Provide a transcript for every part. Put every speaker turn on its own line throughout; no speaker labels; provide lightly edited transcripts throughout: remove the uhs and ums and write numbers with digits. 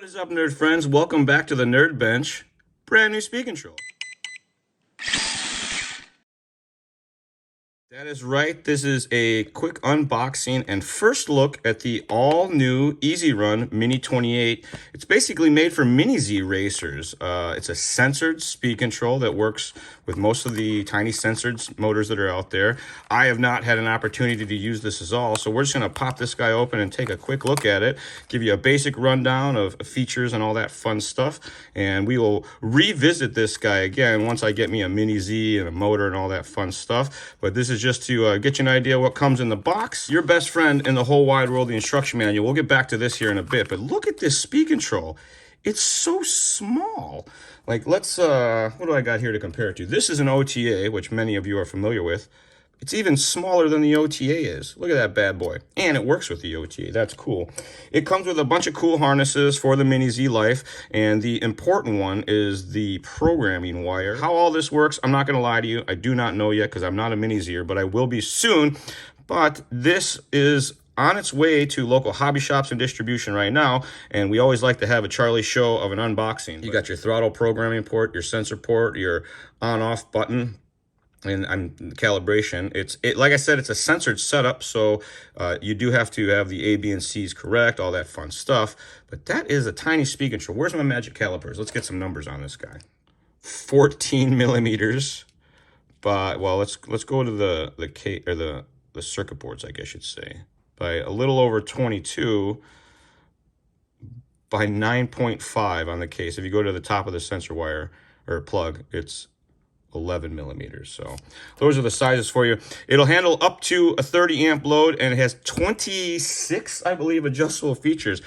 is up, nerd friends? Welcome back to the Nerd Bench. Brand new speed control. That is right. This is a quick unboxing and first look at the all-new EZRun Mini 28. It's basically made for Mini Z racers. It's a censored speed control that works with most of the tiny censored motors that are out there. I have not had an opportunity to use this at all, so we're just going to pop this guy open and take a quick look at it, give you a basic rundown of features and all that fun stuff, and we will revisit this guy again once I get me a Mini Z and a motor and all that fun stuff. But this is just to get you an idea what comes in the box. Your best friend in the whole wide world, the instruction manual. We'll get back to this here in a bit, but look at this speed control. It's so small. Like, let's, what do I got here to compare it to? This is an OTA, which many of you are familiar with. It's even smaller than the OTA is. Look at that bad boy. And it works with the OTA. That's cool. It comes with a bunch of cool harnesses for the Mini Z life. And the important one is the programming wire. How all this works, I'm not going to lie to you. I do not know yet because I'm not a Mini Zer, but I will be soon. But this is on its way to local hobby shops and distribution right now, and we always like to have a Charlie show of an unboxing. You got your throttle programming port, your sensor port, your on-off button, and calibration. Like I said, it's a censored setup, so you do have to have the A, B, and C's correct, all that fun stuff. But that is a tiny speed control. Where's my magic calipers? Let's get some numbers on this guy. 14 millimeters. But well, let's go to the circuit boards, I guess you'd say. By a little over 22 by 9.5 on the case. If you go to the top of the sensor wire or plug, it's 11 millimeters. So those are the sizes for you. It'll handle up to a 30 amp load, and it has 26, I believe, adjustable features.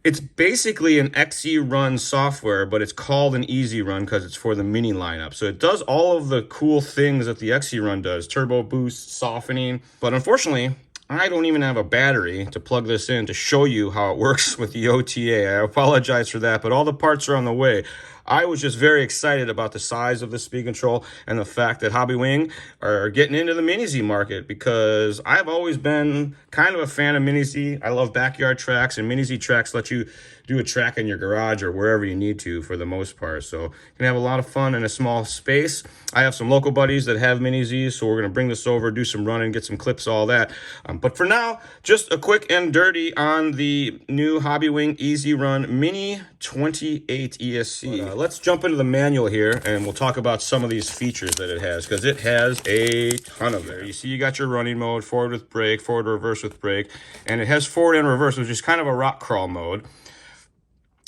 It's basically an XRun software, but it's called an EZRun because it's for the Mini lineup. So it does all of the cool things that the XRun does, turbo boost, softening, but unfortunately, I don't even have a battery to plug this in to show you how it works with the OTA. I apologize for that, but all the parts are on the way. I was just very excited about the size of the speed control and the fact that Hobbywing are getting into the Mini Z market, because I've always been kind of a fan of Mini Z. I love backyard tracks, and Mini Z tracks let you do a track in your garage or wherever you need to for the most part. So you can have a lot of fun in a small space. I have some local buddies that have Mini Zs, so we're going to bring this over, do some running, get some clips, all that. But for now, just a quick and dirty on the new Hobbywing EZRun Mini 28 ESC. Let's jump into the manual here, and we'll talk about some of these features that it has, because it has a ton of it. You see you got your running mode, forward with brake, forward reverse with brake, and it has forward and reverse, which is kind of a rock crawl mode.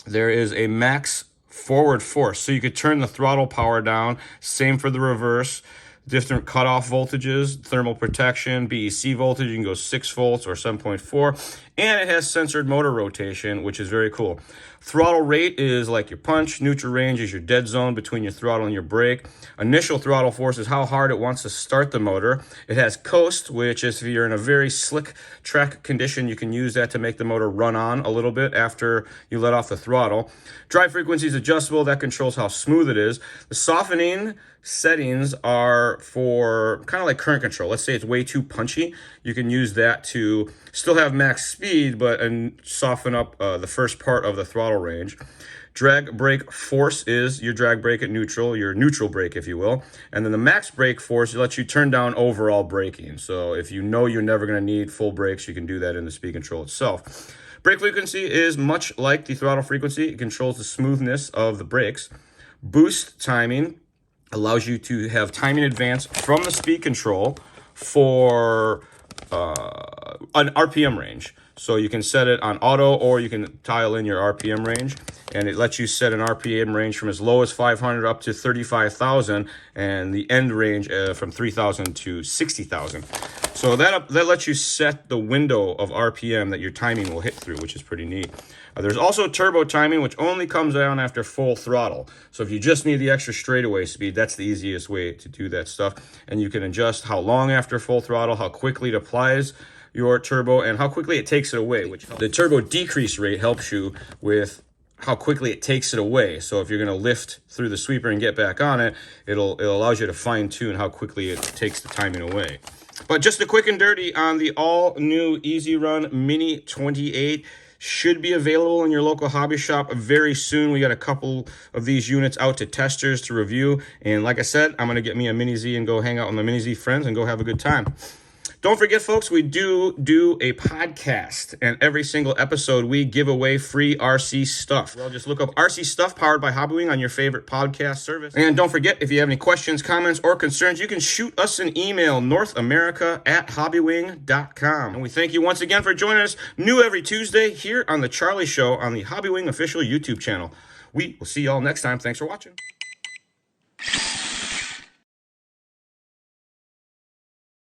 There is a max forward force, so you could turn the throttle power down. Same for the reverse. Different cutoff voltages, thermal protection, BEC voltage, you can go 6 volts or 7.4, and it has censored motor rotation, which is very cool. Throttle rate is like your punch, neutral range is your dead zone between your throttle and your brake. Initial throttle force is how hard it wants to start the motor. It has coast, which is if you're in a very slick track condition, you can use that to make the motor run on a little bit after you let off the throttle. Drive frequency is adjustable, that controls how smooth it is. The softening settings are for kind of like current control. Let's say it's way too punchy, you can use that to still have max speed but soften up the first part of the throttle range. Drag brake force is your drag brake at neutral, your neutral brake if you will, and then the max brake force lets you turn down overall braking. So if you know you're never going to need full brakes, you can do that in the speed control itself. Brake frequency is much like the throttle frequency. It controls the smoothness of the brakes. Boost timing allows you to have timing advance from the speed control for an RPM range. So you can set it on auto, or you can dial in your RPM range, and it lets you set an RPM range from as low as 500 up to 35,000, and the end range from 3,000 to 60,000. So that lets you set the window of RPM that your timing will hit through, which is pretty neat. There's also turbo timing, which only comes down after full throttle. So if you just need the extra straightaway speed, that's the easiest way to do that stuff. And you can adjust how long after full throttle, how quickly it applies your turbo, and how quickly it takes it away. Which the turbo decrease rate helps you with how quickly it takes it away. So if you're going to lift through the sweeper and get back on it, it allows you to fine tune how quickly it takes the timing away. But just a quick and dirty on the all new EZRun Mini 28. should be available in your local hobby shop very soon. We got a couple of these units out to testers to review. And like I said, I'm going to get me a Mini Z and go hang out with my Mini Z friends and go have a good time. Don't forget, folks, we do a podcast, and every single episode we give away free RC stuff. Well, just look up RC Stuff powered by Hobbywing on your favorite podcast service. And don't forget, if you have any questions, comments, or concerns, you can shoot us an email, northamerica@hobbywing.com. And we thank you once again for joining us new every Tuesday here on The Charlie Show on the Hobbywing official YouTube channel. We will see y'all next time. Thanks for watching.